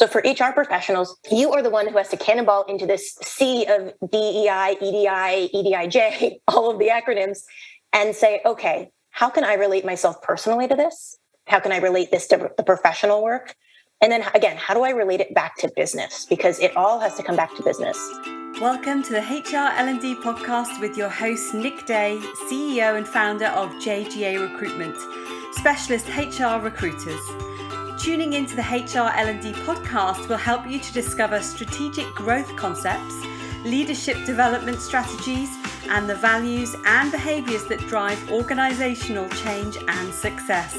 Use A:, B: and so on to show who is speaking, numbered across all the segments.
A: So for HR professionals, you are the one who has to cannonball into this sea of DEI, EDI, EDIJ, all of the acronyms, and say, okay, how can I relate myself personally to this? How can I relate this to the professional work? And then again, how do I relate it back to business? Because it all has to come back to business.
B: Welcome to the HR L&D podcast with your host, Nick Day, CEO and founder of JGA Recruitment, specialist HR recruiters. Tuning into the HR L&D podcast will help you to discover strategic growth concepts, leadership development strategies, and the values and behaviours that drive organisational change and success.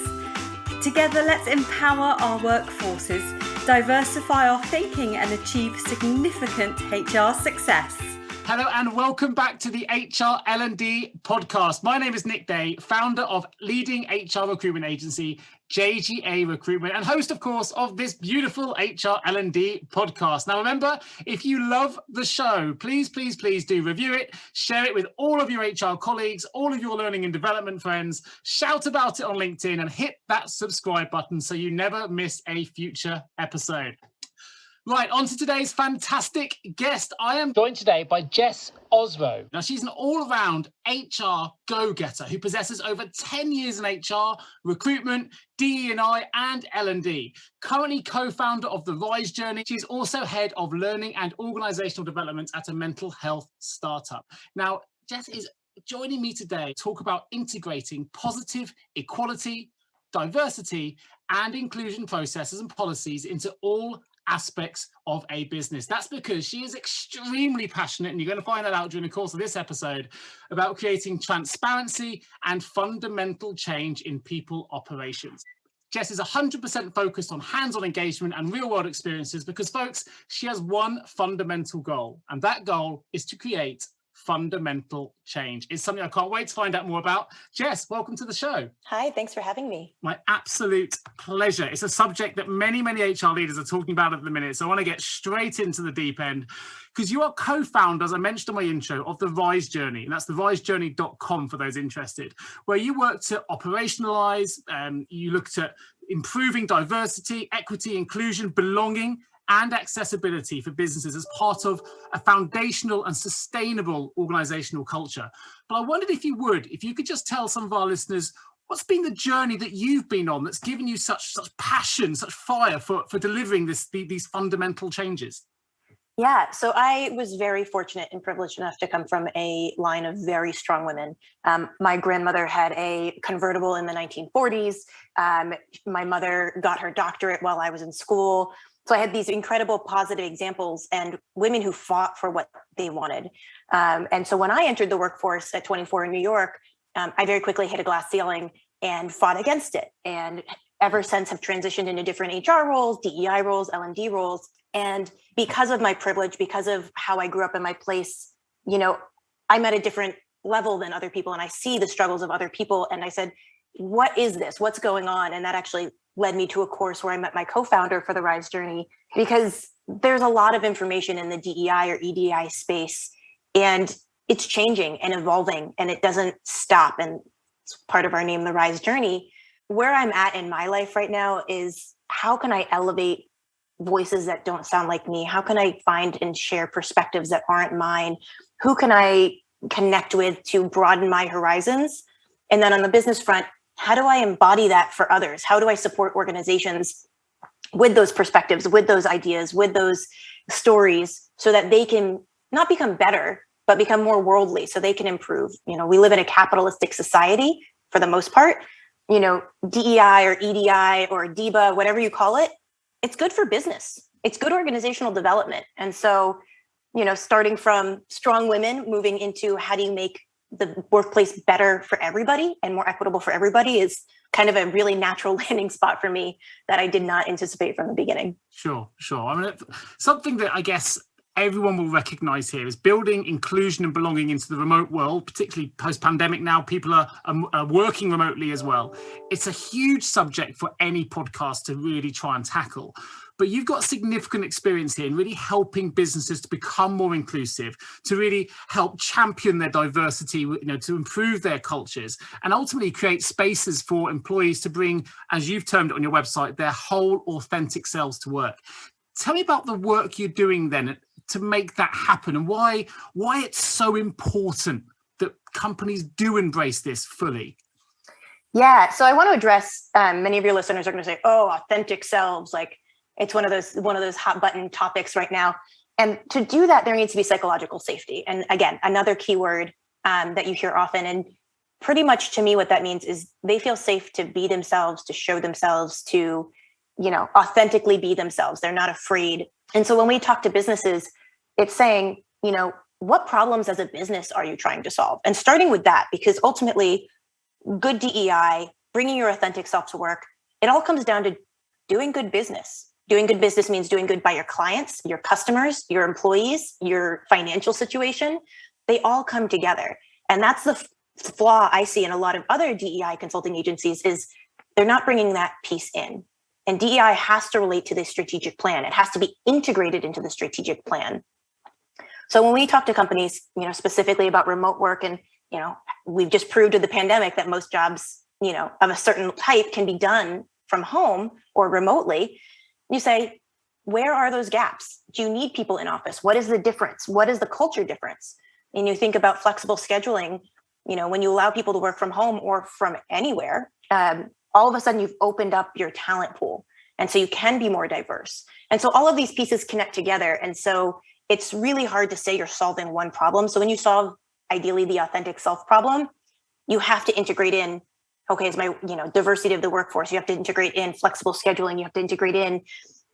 B: Together, let's empower our workforces, diversify our thinking, and achieve significant HR success.
C: Hello and welcome back to the HR L&D podcast. My name is Nick Day, founder of leading HR recruitment agency, JGA Recruitment, and host, of course, of this beautiful HR L&D podcast. Now, remember, if you love the show, please do review it, share it with all of your HR colleagues, all of your learning and development friends, shout about it on LinkedIn, and hit that subscribe button so you never miss a future episode. Right, on to today's fantastic guest. I am joined today by Jess Osrow. Now, she's an all-round HR go-getter who possesses over 10 years in HR, recruitment, DE&I, and L&D. Currently co-founder of the Rise Journey, she's also head of learning and organizational development at a mental health startup. Now, Jess is joining me today to talk about integrating positive equality, diversity, and inclusion processes and policies into all aspects of a business. That's because she is extremely passionate, and you're going to find that out during the course of this episode, about creating transparency and fundamental change in people operations. Jess is 100% focused on hands-on engagement and real-world experiences because, folks, she has one fundamental goal, and that goal is to create fundamental change. It's something I can't wait to find out more about. Jess, welcome to the show.
A: Hi, thanks for having me.
C: My absolute pleasure. It's a subject that many HR leaders are talking about at the minute, so I want to get straight into the deep end because you are co-founder, as I mentioned in my intro, of the Rise Journey, and that's the risejourney.com for those interested, where you work to operationalize, you looked at improving diversity, equity, inclusion, belonging, and accessibility for businesses as part of a foundational and sustainable organizational culture. But I wondered if you could just tell some of our listeners, what's been the journey that you've been on that's given you such passion, such fire for delivering these fundamental changes?
A: Yeah, so I was very fortunate and privileged enough to come from a line of very strong women. My grandmother had a convertible in the 1940s. My mother got her doctorate while I was in school. So I had these incredible positive examples and women who fought for what they wanted. And so when I entered the workforce at 24 in New York, I very quickly hit a glass ceiling and fought against it. And ever since have transitioned into different HR roles, DEI roles, L&D roles. And because of my privilege, because of how I grew up in my place, I'm at a different level than other people. And I see the struggles of other people. And I said, what is this? What's going on? And that actually led me to a course where I met my co-founder for the Rise Journey, because there's a lot of information in the DEI or EDI space, and it's changing and evolving, and it doesn't stop. And it's part of our name, the Rise Journey. Where I'm at in my life right now is, how can I elevate voices that don't sound like me? How can I find and share perspectives that aren't mine? Who can I connect with to broaden my horizons? And then on the business front, how do I embody that for others? How do I support organizations with those perspectives, with those ideas, with those stories, so that they can not become better, but become more worldly, so they can improve? We live in a capitalistic society for the most part. DEI or EDI or DEIBA, whatever you call it, it's good for business. It's good organizational development. And so, starting from strong women, moving into how do you make the workplace better for everybody and more equitable for everybody is kind of a really natural landing spot for me that I did not anticipate from the beginning.
C: Sure. I mean, something that I guess everyone will recognize here is building inclusion and belonging into the remote world, particularly post-pandemic. Now people are working remotely as well. It's a huge subject for any podcast to really try and tackle. But you've got significant experience here in really helping businesses to become more inclusive, to really help champion their diversity, to improve their cultures, and ultimately create spaces for employees to bring, as you've termed it on your website, their whole authentic selves to work. Tell me about the work you're doing then to make that happen, and why it's so important that companies do embrace this fully.
A: Yeah, so I want to address, many of your listeners are going to say, oh, authentic selves, like it's one of those hot button topics right now. And to do that, there needs to be psychological safety. And again, another keyword that you hear often. And pretty much to me, what that means is they feel safe to be themselves, to show themselves, to, authentically be themselves. They're not afraid. And so when we talk to businesses, it's saying, what problems as a business are you trying to solve? And starting with that, because ultimately, good DEI, bringing your authentic self to work, it all comes down to doing good business. Doing good business means doing good by your clients, your customers, your employees, your financial situation. They all come together. And that's the flaw I see in a lot of other DEI consulting agencies is they're not bringing that piece in. And DEI has to relate to the strategic plan. It has to be integrated into the strategic plan. So when we talk to companies, specifically about remote work, and we've just proved with the pandemic that most jobs, of a certain type can be done from home or remotely. You say, where are those gaps? Do you need people in office? What is the difference? What is the culture difference? And you think about flexible scheduling, when you allow people to work from home or from anywhere, all of a sudden you've opened up your talent pool. And so you can be more diverse. And so all of these pieces connect together. And so it's really hard to say you're solving one problem. So when you solve ideally the authentic self problem, you have to integrate in, okay, is my, diversity of the workforce. You have to integrate in flexible scheduling. You have to integrate in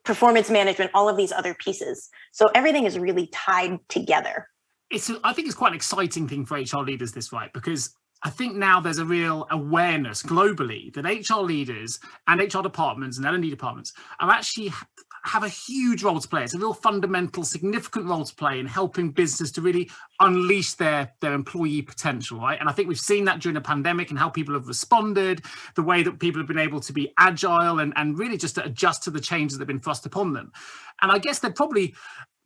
A: performance management, all of these other pieces. So everything is really tied together.
C: I think it's quite an exciting thing for HR leaders, this, right? Because I think now there's a real awareness globally that HR leaders and HR departments and L&D departments are actually have a huge role to play. It's a real fundamental, significant role to play in helping business to really unleash their employee potential, right? And I think we've seen that during the pandemic and how people have responded, the way that people have been able to be agile and really just to adjust to the changes that have been thrust upon them. And I guess they've probably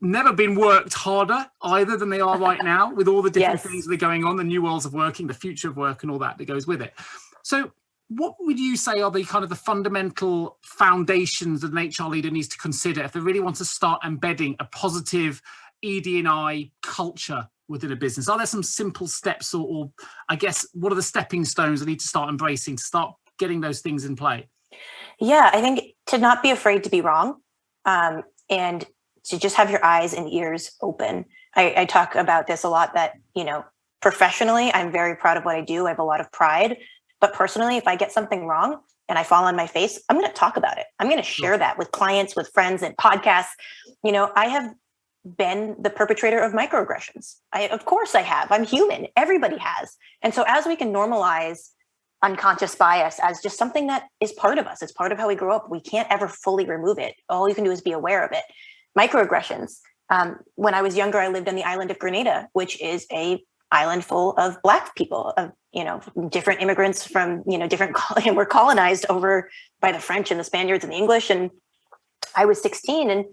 C: never been worked harder either than they are right now with all the different things that are going on, the new worlds of working, the future of work and all that goes with it. So what would you say are the kind of the fundamental foundations that an HR leader needs to consider if they really want to start embedding a positive ED&I culture within a business? Are there some simple steps or I guess, what are the stepping stones they need to start embracing to start getting those things in play?
A: Yeah, I think to not be afraid to be wrong and to just have your eyes and ears open. I talk about this a lot that, professionally, I'm very proud of what I do. I have a lot of pride. But personally, if I get something wrong and I fall on my face, I'm going to talk about it. I'm going to share that with clients, with friends and podcasts. I have been the perpetrator of microaggressions. Of course I have. I'm human. Everybody has. And so as we can normalize unconscious bias as just something that is part of us, it's part of how we grow up. We can't ever fully remove it. All you can do is be aware of it. Microaggressions. When I was younger, I lived on the island of Grenada, which is a island full of Black people, of different immigrants from different were colonized over by the French and the Spaniards and the English. And I was 16, and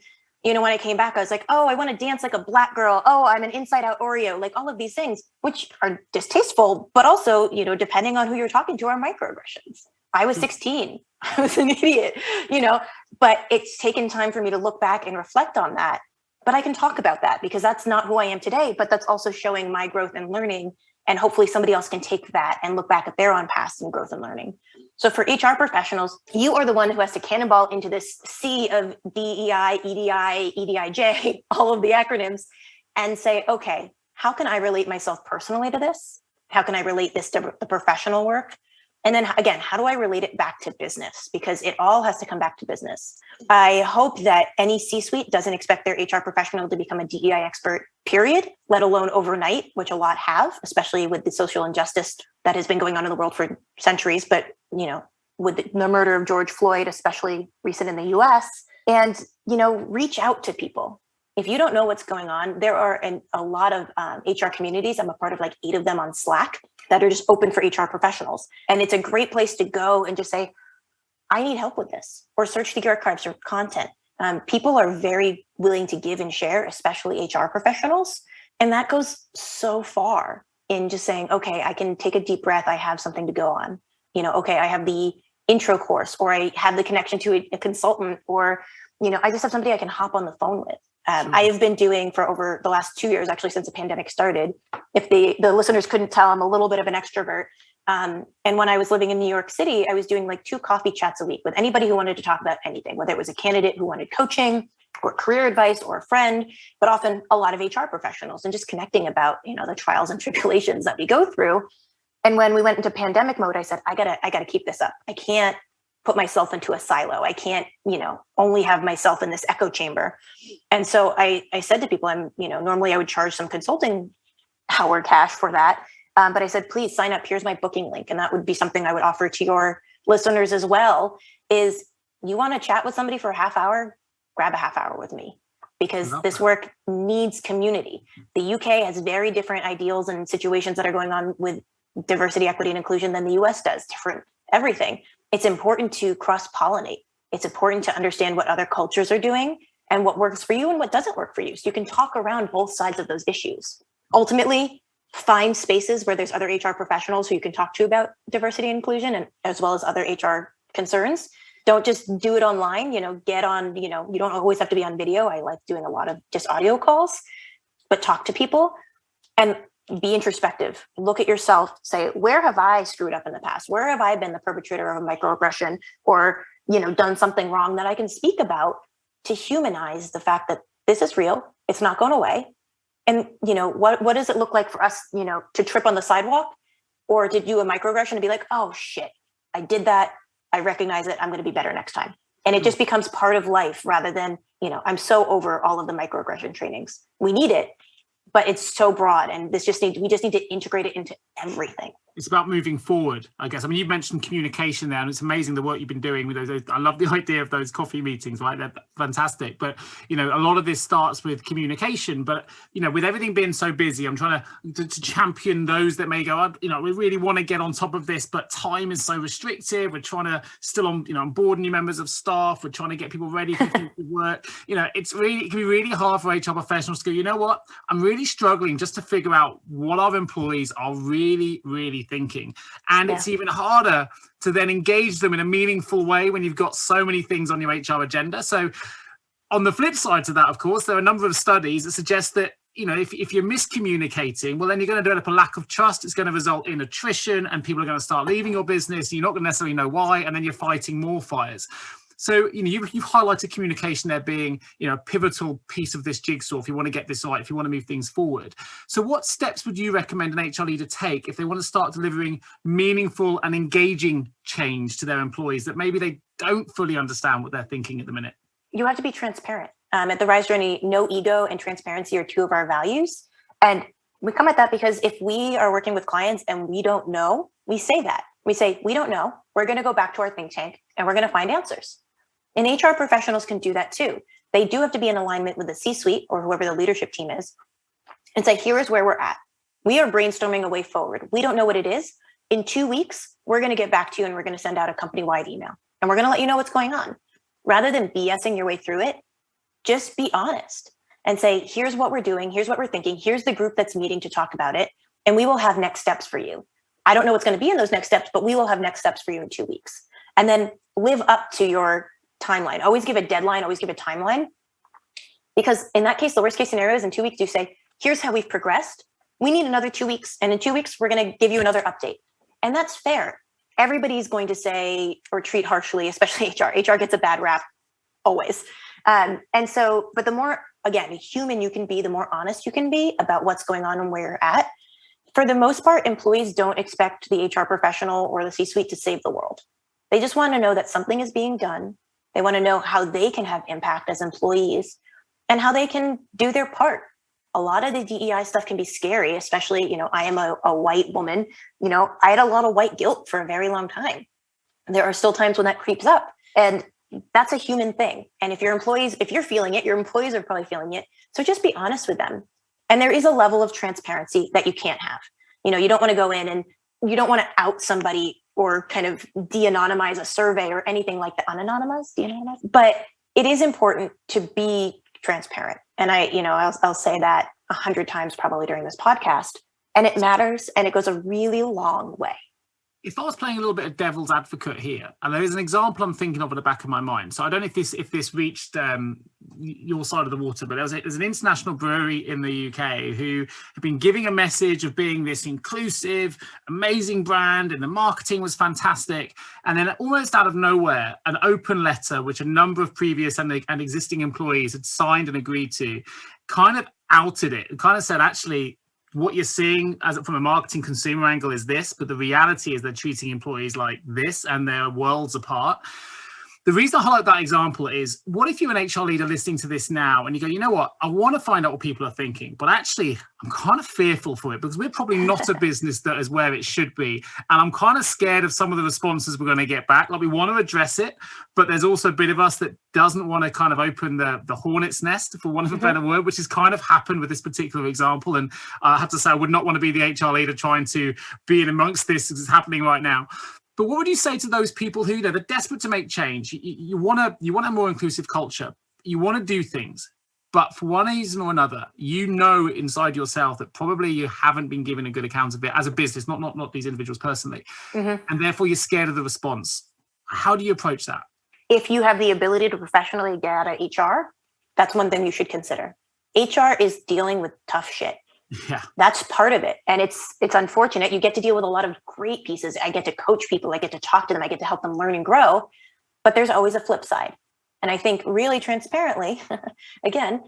A: when I came back, I was like, oh, I want to dance like a Black girl. Oh, I'm an inside out Oreo. Like all of these things, which are distasteful, but also depending on who you're talking to, are microaggressions. I was 16. I was an idiot, but it's taken time for me to look back and reflect on that. But I can talk about that because that's not who I am today, but that's also showing my growth and learning. And hopefully somebody else can take that and look back at their own past and growth and learning. So for HR professionals, you are the one who has to cannonball into this sea of DEI, EDI, EDIJ, all of the acronyms, and say, okay, how can I relate myself personally to this? How can I relate this to the professional work? And then again, how do I relate it back to business? Because it all has to come back to business. I hope that any C-suite doesn't expect their HR professional to become a DEI expert, period, let alone overnight, which a lot have, especially with the social injustice that has been going on in the world for centuries. But, with the murder of George Floyd, especially recent in the US, and, reach out to people. If you don't know what's going on, there are a lot of HR communities. I'm a part of like 8 of them on Slack that are just open for HR professionals. And it's a great place to go and just say, I need help with this, or search the archives for content. People are very willing to give and share, especially HR professionals. And that goes so far in just saying, okay, I can take a deep breath. I have something to go on. Okay, I have the intro course, or I have the connection to a consultant, or I just have somebody I can hop on the phone with.
C: Sure.
A: I have been doing for over the last 2 years, actually, since the pandemic started. If the listeners couldn't tell, I'm a little bit of an extrovert. And when I was living in New York City, I was doing like 2 coffee chats a week with anybody who wanted to talk about anything, whether it was a candidate who wanted coaching or career advice or a friend, but often a lot of HR professionals, and just connecting about, the trials and tribulations that we go through. And when we went into pandemic mode, I said, I gotta keep this up. I can't put myself into a silo. I can't, only have myself in this echo chamber. And so I said to people, normally I would charge some consulting hour cash for that. But I said, please sign up. Here's my booking link. And that would be something I would offer to your listeners as well, is you want to chat with somebody for a half hour, grab a half hour with me, because this work needs community. The UK has very different ideals and situations that are going on with diversity, equity, and inclusion than the US does, different everything. It's important to cross-pollinate. It's important to understand what other cultures are doing and what works for you and what doesn't work for you. So you can talk around both sides of those issues. Ultimately, find spaces where there's other HR professionals who you can talk to about diversity and inclusion, and as well as other HR concerns. Don't just do it online, get on, you don't always have to be on video. I like doing a lot of just audio calls, but talk to people and be introspective. Look at yourself, say, where have I screwed up in the past? Where have I been the perpetrator of a microaggression or, done something wrong that I can speak about to humanize the fact that this is real. It's not going away. And, what does it look like for us, to trip on the sidewalk or to do a microaggression and be like, oh shit, I did that. I recognize it. I'm going to be better next time. And it just becomes part of life rather than, I'm so over all of the microaggression trainings. We need it, but it's so broad, and we just need to integrate it into everything.
C: It's about moving forward, I guess. I mean, you've mentioned communication there, and it's amazing the work you've been doing with those. I love the idea of those coffee meetings, right? They're fantastic. But, a lot of this starts with communication. But, with everything being so busy, I'm trying to champion those that may go, we really want to get on top of this, but time is so restrictive. We're trying to still onboard new members of staff. We're trying to get people ready for work. It can be really hard for HR professionals to go, you know what? I'm really struggling just to figure out what our employees are really, really thinking. And it's even harder to then engage them in a meaningful way when you've got so many things on your HR agenda. So on the flip side to that, of course, there are a number of studies that suggest that, if you're miscommunicating, well, then you're going to develop a lack of trust. It's going to result in attrition, and people are going to start leaving your business. You're not going to necessarily know why, and then you're fighting more fires. So, you've highlighted communication there being, a pivotal piece of this jigsaw if you want to get this right, if you want to move things forward. So what steps would you recommend an HR leader take if they want to start delivering meaningful and engaging change to their employees that maybe they don't fully understand what they're thinking at the minute?
A: You have to be transparent. At the Rise Journey, no ego and transparency are 2 of our values. And we come at that because if we are working with clients and we don't know, we say that. We say, we don't know. We're going to go back to our think tank and we're going to find answers. And HR professionals can do that too. They do have to be in alignment with the C-suite or whoever the leadership team is and say, here is where we're at. We are brainstorming a way forward. We don't know what it is. In 2 weeks, we're going to get back to you and we're going to send out a company-wide email and we're going to let you know what's going on. Rather than BSing your way through it, just be honest and say, here's what we're doing. Here's what we're thinking. Here's the group that's meeting to talk about it. And we will have next steps for you. I don't know what's going to be in those next steps, but we will have next steps for you in 2 weeks. And then live up to your timeline. Always give a deadline, always give a timeline. Because in that case, the worst case scenario is in 2 weeks, you say, here's how we've progressed. We need another 2 weeks. And in 2 weeks, we're going to give you another update. And that's fair. Everybody's going to say or treat harshly, especially HR. HR gets a bad rap always. But the more, again, human you can be, the more honest you can be about what's going on and where you're at. For the most part, employees don't expect the HR professional or the C-suite to save the world. They just want to know that something is being done. They want to know how they can have impact as employees and how they can do their part. A lot of the DEI stuff can be scary, especially, I am a white woman. I had a lot of white guilt for a very long time. There are still times when that creeps up, and that's a human thing. And if you're feeling it, your employees are probably feeling it. So just be honest with them. And there is a level of transparency that you can't have. You don't want to go in and you don't want to out somebody or kind of de-anonymize a survey or anything like that. De-anonymize. But it is important to be transparent. And I'll say that 100 times probably during this podcast. And it matters, and it goes a really long way.
C: If I was playing a little bit of devil's advocate here, and there is an example I'm thinking of at the back of my mind. So I don't know if this reached your side of the water, but there's an international brewery in the UK who have been giving a message of being this inclusive, amazing brand, and the marketing was fantastic. And then almost out of nowhere, an open letter, which a number of previous and existing employees had signed and agreed to, kind of outed it. It kind of said, actually, what you're seeing from a marketing consumer angle is this, but the reality is they're treating employees like this and they're worlds apart. The reason I highlight that example is, what if you're an HR leader listening to this now and you go, you know what, I want to find out what people are thinking, but actually I'm kind of fearful for it because we're probably not a business that is where it should be. And I'm kind of scared of some of the responses we're going to get back. Like, we want to address it, but there's also a bit of us that doesn't want to kind of open the hornet's nest, for want of a better word, which has kind of happened with this particular example. And I have to say, I would not want to be the HR leader trying to be in amongst this as it's happening right now. But what would you say to those people who, they're desperate to make change? You want a more inclusive culture. You want to do things, but for one reason or another, you know inside yourself that probably you haven't been given a good account of it as a business, not these individuals personally, and therefore you're scared of the response. How do you approach that?
A: If you have the ability to professionally get out of HR, that's one thing you should consider. HR is dealing with tough shit.
C: Yeah,
A: that's part of it. And it's unfortunate. You get to deal with a lot of great pieces. I get to coach people. I get to talk to them. I get to help them learn and grow. But there's always a flip side. And I think really transparently, again,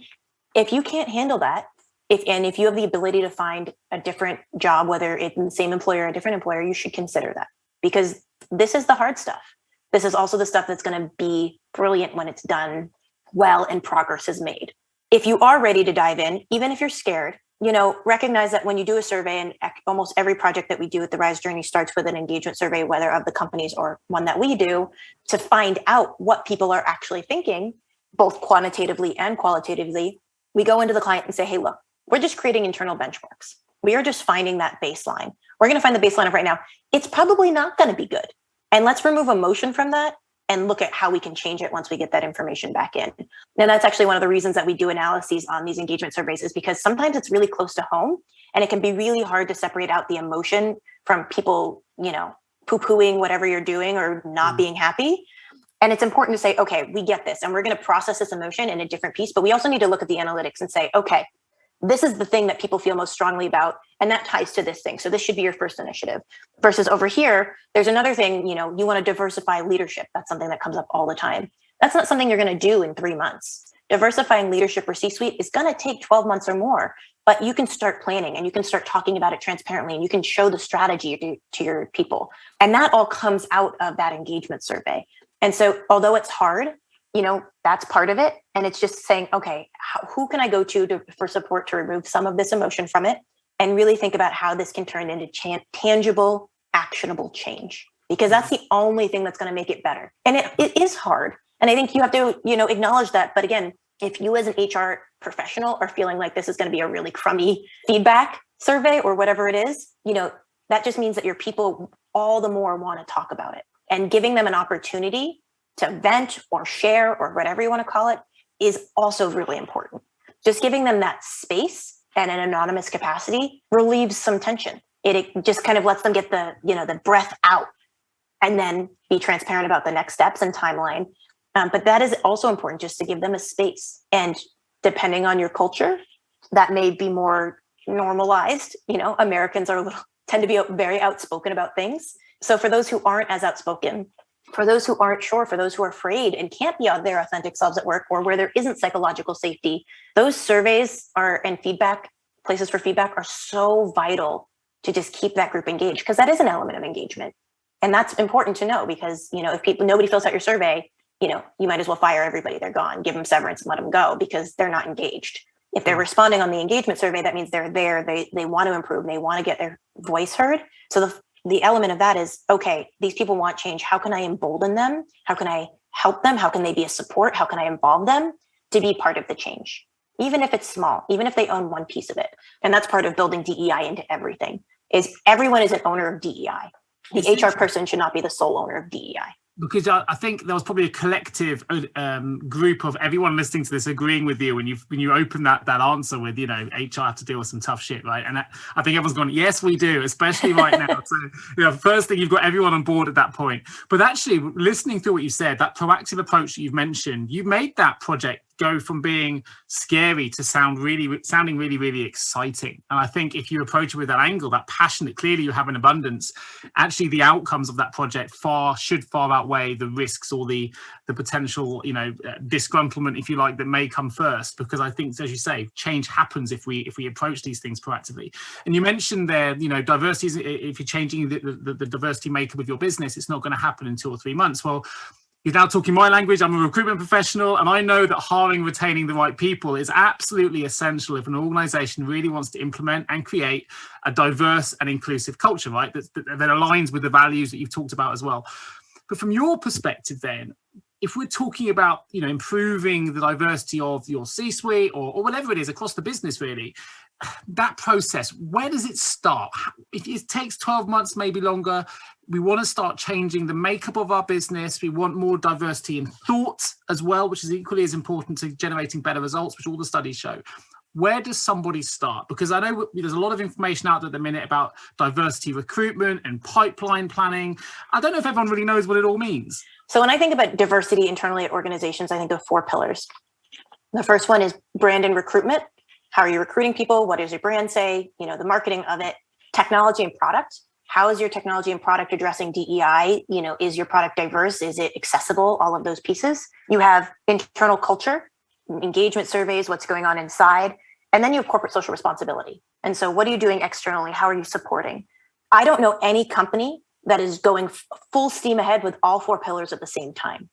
A: if you can't handle that, if you have the ability to find a different job, whether it's the same employer or a different employer, you should consider that, because this is the hard stuff. This is also the stuff that's going to be brilliant when it's done well and progress is made. If you are ready to dive in, even if you're scared, recognize that when you do a survey, and almost every project that we do at the Rise Journey starts with an engagement survey, whether of the companies or one that we do, to find out what people are actually thinking, both quantitatively and qualitatively. We go into the client and say, hey, look, we're just creating internal benchmarks. We are just finding that baseline. We're going to find the baseline of right now. It's probably not going to be good. And let's remove emotion from that and look at how we can change it once we get that information back in. And that's actually one of the reasons that we do analyses on these engagement surveys, is because sometimes it's really close to home and it can be really hard to separate out the emotion from people, poo-pooing whatever you're doing or not being happy. And it's important to say, okay, we get this and we're going to process this emotion in a different piece, but we also need to look at the analytics and say, okay, this is the thing that people feel most strongly about, and that ties to this thing. So this should be your first initiative. Versus over here, there's another thing, you want to diversify leadership. That's something that comes up all the time. That's not something you're going to do in 3 months. Diversifying leadership or C-suite is going to take 12 months or more, but you can start planning and you can start talking about it transparently, and you can show the strategy to your people. And that all comes out of that engagement survey. And so although it's hard, that's part of it. And it's just saying, okay, who can I go to for support to remove some of this emotion from it, and really think about how this can turn into tangible, actionable change, because that's the only thing that's going to make it better. And it is hard. And I think you have to, acknowledge that. But again, if you as an HR professional are feeling like this is going to be a really crummy feedback survey or whatever it is, that just means that your people all the more want to talk about it, and giving them an opportunity to vent or share or whatever you want to call it is also really important. Just giving them that space and an anonymous capacity relieves some tension. It just kind of lets them get the breath out and then be transparent about the next steps and timeline. But that is also important, just to give them a space. And depending on your culture, that may be more normalized. Americans tend to be very outspoken about things. So for those who aren't as outspoken, for those who aren't sure, for those who are afraid and can't be their authentic selves at work, or where there isn't psychological safety, those surveys and places for feedback are so vital to just keep that group engaged, because that is an element of engagement. And that's important to know, because, if nobody fills out your survey, you might as well fire everybody. They're gone, give them severance and let them go, because they're not engaged. If they're responding on the engagement survey, that means they're there. They want to improve. They want to get their voice heard. So the element of that is, okay, these people want change. How can I embolden them? How can I help them? How can they be a support? How can I involve them to be part of the change? Even if it's small, even if they own one piece of it. And that's part of building DEI into everything, is everyone is an owner of DEI. The HR person should not be the sole owner of DEI.
C: Because I think there was probably a collective group of everyone listening to this agreeing with you when you open that answer with, HR have to deal with some tough shit, right? And I think everyone's gone, yes, we do, especially right now. So, first thing, you've got everyone on board at that point. But actually, listening through what you said, that proactive approach that you've mentioned, you made that project go from being scary to sounding really, really exciting. And I think if you approach it with that angle, that passion that clearly you have in abundance, actually the outcomes of that project should far outweigh the risks or the potential, disgruntlement, if you like, that may come first. Because I think, as you say, change happens if we approach these things proactively. And you mentioned there, diversity, if you're changing the diversity makeup of your business, it's not going to happen in 2 or 3 months. Well, you're now talking my language. I'm a recruitment professional, and I know that hiring, retaining the right people is absolutely essential if an organization really wants to implement and create a diverse and inclusive culture, right? That aligns with the values that you've talked about as well. But from your perspective then, if we're talking about, improving the diversity of your C-suite or whatever it is across the business, really, that process, where does it start? If it takes 12 months, maybe longer, we want to start changing the makeup of our business. We want more diversity in thought as well, which is equally as important to generating better results, which all the studies show. Where does somebody start? Because I know there's a lot of information out there at the minute about diversity recruitment and pipeline planning. I don't know if everyone really knows what it all means.
A: So when I think about diversity internally at organizations, I think of 4 pillars. The first one is brand and recruitment. How are you recruiting people? What does your brand say? The marketing of it. Technology and product. How is your technology and product addressing DEI? Is your product diverse? Is it accessible? All of those pieces. You have internal culture, engagement surveys, what's going on inside. And then you have corporate social responsibility. And so what are you doing externally? How are you supporting? I don't know any company that is going full steam ahead with all 4 pillars at the same time.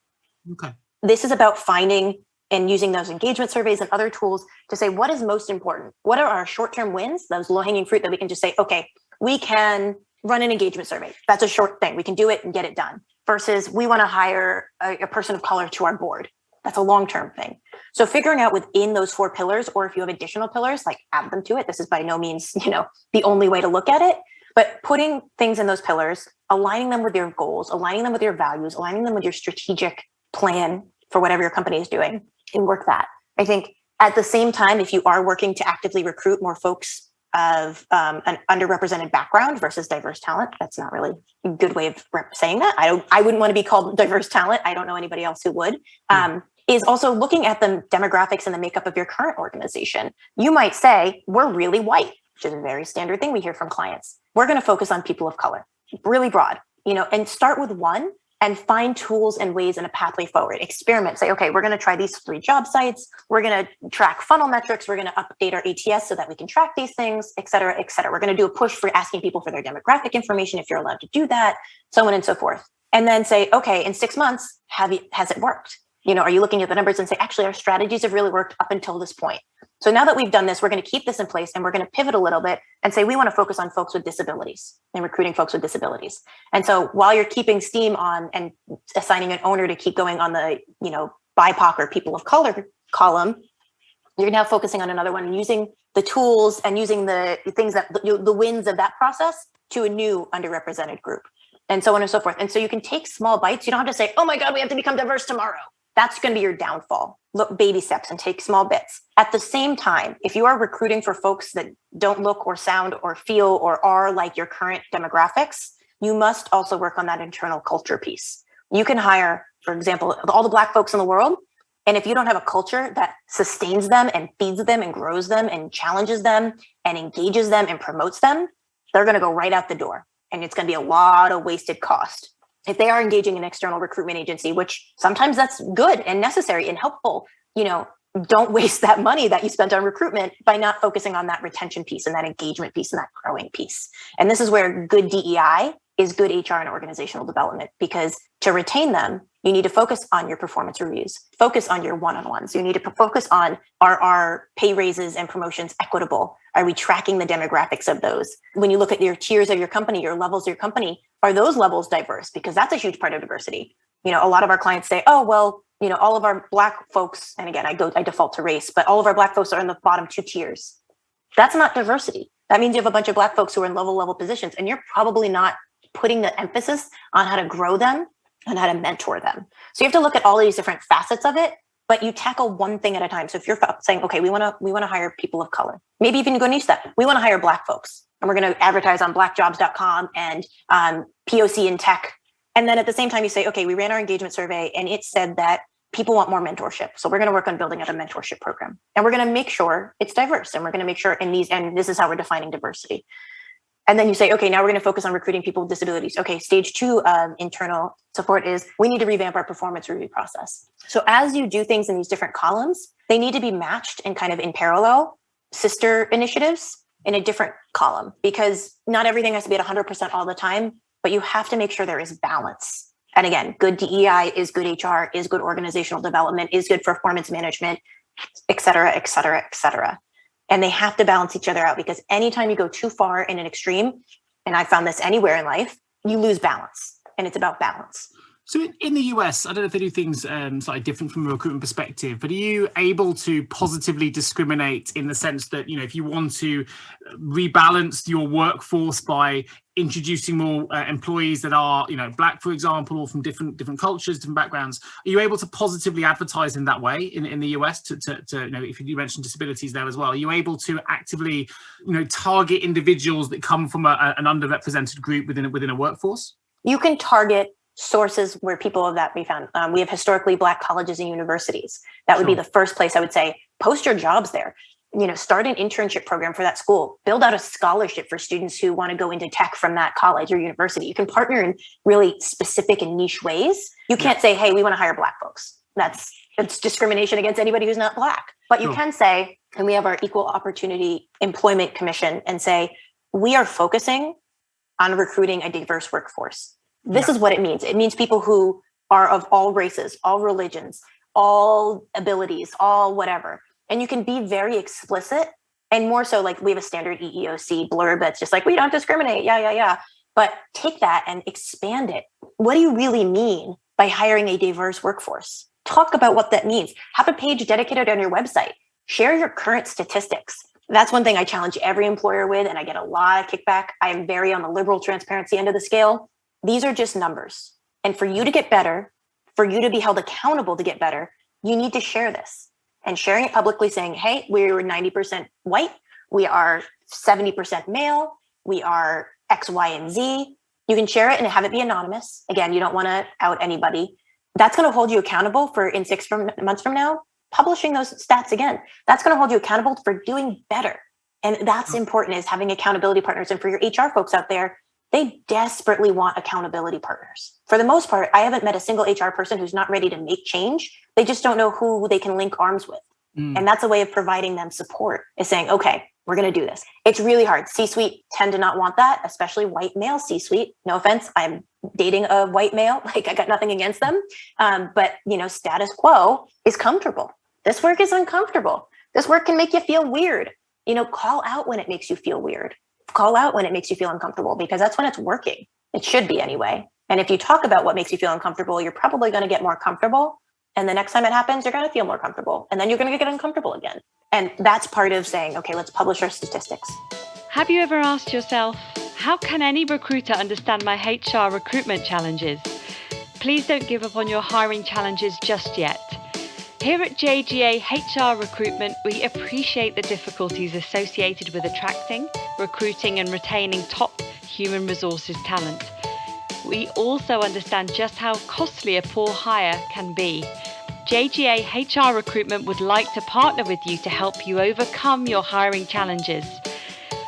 C: Okay.
A: This is about finding and using those engagement surveys and other tools to say, what is most important? What are our short-term wins? Those low-hanging fruit that we can just say, okay, we can run an engagement survey. That's a short thing. We can do it and get it done. Versus we want to hire a person of color to our board. That's a long-term thing. So figuring out within those 4 pillars, or if you have additional pillars, like add them to it. This is by no means, the only way to look at it, but putting things in those pillars, aligning them with your goals, aligning them with your values, aligning them with your strategic plan for whatever your company is doing, and work that. I think at the same time, if you are working to actively recruit more folks of an underrepresented background versus diverse talent, that's not really a good way of saying that. I wouldn't want to be called diverse talent. I don't know anybody else who would. Is also looking at the demographics and the makeup of your current organization. You might say, we're really white, which is a very standard thing we hear from clients. We're going to focus on people of color, really broad, and start with one and find tools and ways and a pathway forward. Experiment, say, okay, we're going to try these 3 job sites. We're going to track funnel metrics. We're going to update our ATS so that we can track these things, et cetera, et cetera. We're going to do a push for asking people for their demographic information if you're allowed to do that, so on and so forth. And then say, okay, in 6 months, has it worked? Are you looking at the numbers and say, actually, our strategies have really worked up until this point. So now that we've done this, we're going to keep this in place and we're going to pivot a little bit and say, we want to focus on folks with disabilities and recruiting folks with disabilities. And so while you're keeping steam on and assigning an owner to keep going on the, BIPOC or people of color column, you're now focusing on another one and using the tools and using the things that the wins of that process to a new underrepresented group, and so on and so forth. And so you can take small bites. You don't have to say, oh my God, we have to become diverse tomorrow. That's going to be your downfall. Look, baby steps and take small bits. At the same time, if you are recruiting for folks that don't look or sound or feel or are like your current demographics, you must also work on that internal culture piece. You can hire, for example, all the Black folks in the world. And if you don't have a culture that sustains them and feeds them and grows them and challenges them and engages them and promotes them, they're going to go right out the door. And it's going to be a lot of wasted cost. If they are engaging an external recruitment agency, which sometimes that's good and necessary and helpful, don't waste that money that you spent on recruitment by not focusing on that retention piece and that engagement piece and that growing piece. And this is where good DEI is good HR and organizational development, because to retain them, you need to focus on your performance reviews, focus on your one-on-ones. You need to focus on, are our pay raises and promotions equitable? Are we tracking the demographics of those? When you look at your tiers of your company, your levels of your company, are those levels diverse? Because that's a huge part of diversity. A lot of our clients say, oh, well, all of our Black folks, and again, I default to race, but all of our Black folks are in the bottom 2 tiers. That's not diversity. That means you have a bunch of Black folks who are in level positions, and you're probably not putting the emphasis on how to grow them and how to mentor them. So you have to look at all these different facets of it, but you tackle one thing at a time. So if you're saying, okay, we want to hire people of color, maybe even go niche that. We want to hire Black folks, and we're going to advertise on blackjobs.com and POC in tech. And then at the same time, you say, okay, we ran our engagement survey and it said that people want more mentorship. So we're going to work on building out a mentorship program, and we're going to make sure it's diverse, and we're going to make sure and this is how we're defining diversity. And then you say, okay, now we're going to focus on recruiting people with disabilities. Okay, stage 2 of internal support is we need to revamp our performance review process. So as you do things in these different columns, they need to be matched and kind of in parallel, sister initiatives in a different column, because not everything has to be at 100% all the time, but you have to make sure there is balance. And again, good DEI is good HR, is good organizational development, is good performance management, et cetera, et cetera, et cetera. And they have to balance each other out, because anytime you go too far in an extreme, and I found this anywhere in life, you lose balance, and it's about balance.
C: So in the US, I don't know if they do things slightly different from a recruitment perspective, but are you able to positively discriminate in the sense that, if you want to rebalance your workforce by introducing more employees that are, Black, for example, or from different cultures, different backgrounds, are you able to positively advertise in that way in the US to if you mentioned disabilities there as well, are you able to actively, target individuals that come from an underrepresented group within a workforce?
A: You can target sources where people of that be found. We have historically Black colleges and universities. That would be the first place I would say, post your jobs there. Start an internship program for that school, build out a scholarship for students who want to go into tech from that college or university. You can partner in really specific and niche ways. You can't say, hey, we want to hire Black folks. It's discrimination against anybody who's not Black. But you can say, and we have our Equal Opportunity Employment Commission, and say, we are focusing on recruiting a diverse workforce. This is what it means. It means people who are of all races, all religions, all abilities, all whatever. And you can be very explicit, and more so, like we have a standard EEOC blurb that's just like, we don't discriminate. Yeah. But take that and expand it. What do you really mean by hiring a diverse workforce? Talk about what that means. Have a page dedicated on your website. Share your current statistics. That's one thing I challenge every employer with, and I get a lot of kickback. I am very on the liberal transparency end of the scale. These are just numbers. And for you to get better, for you to be held accountable to get better, you need to share this. And sharing it publicly, saying, hey, we're 90% white, we are 70% male, we are X, Y, and Z. You can share it and have it be anonymous. Again, you don't want to out anybody. That's going to hold you accountable for in 6 months from now, publishing those stats again. That's going to hold you accountable for doing better. And that's important, is having accountability partners. And for your HR folks out there, they desperately want accountability partners. For the most part, I haven't met a single HR person who's not ready to make change. They just don't know who they can link arms with. And that's a way of providing them support, is saying, okay, we're going to do this. It's really hard. C-suite tend to not want that, especially white male C-suite. No offense, I'm dating a white male. Like, I got nothing against them. But, status quo is comfortable. This work is uncomfortable. This work can make you feel weird. Call out when it makes you feel weird. Call out when it makes you feel uncomfortable, because that's when it's working. It should be anyway. And if you talk about what makes you feel uncomfortable, you're probably going to get more comfortable. And the next time it happens, you're going to feel more comfortable. And then you're going to get uncomfortable again. And that's part of saying, okay, let's publish our statistics.
B: Have you ever asked yourself, how can any recruiter understand my HR recruitment challenges? Please don't give up on your hiring challenges just yet. Here at JGA HR Recruitment, we appreciate the difficulties associated with attracting, recruiting, and retaining top human resources talent. We also understand just how costly a poor hire can be. JGA HR Recruitment would like to partner with you to help you overcome your hiring challenges.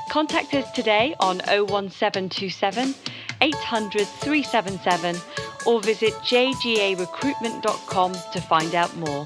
B: Contact us today on 01727 800 377 or visit jgarecruitment.com to find out more.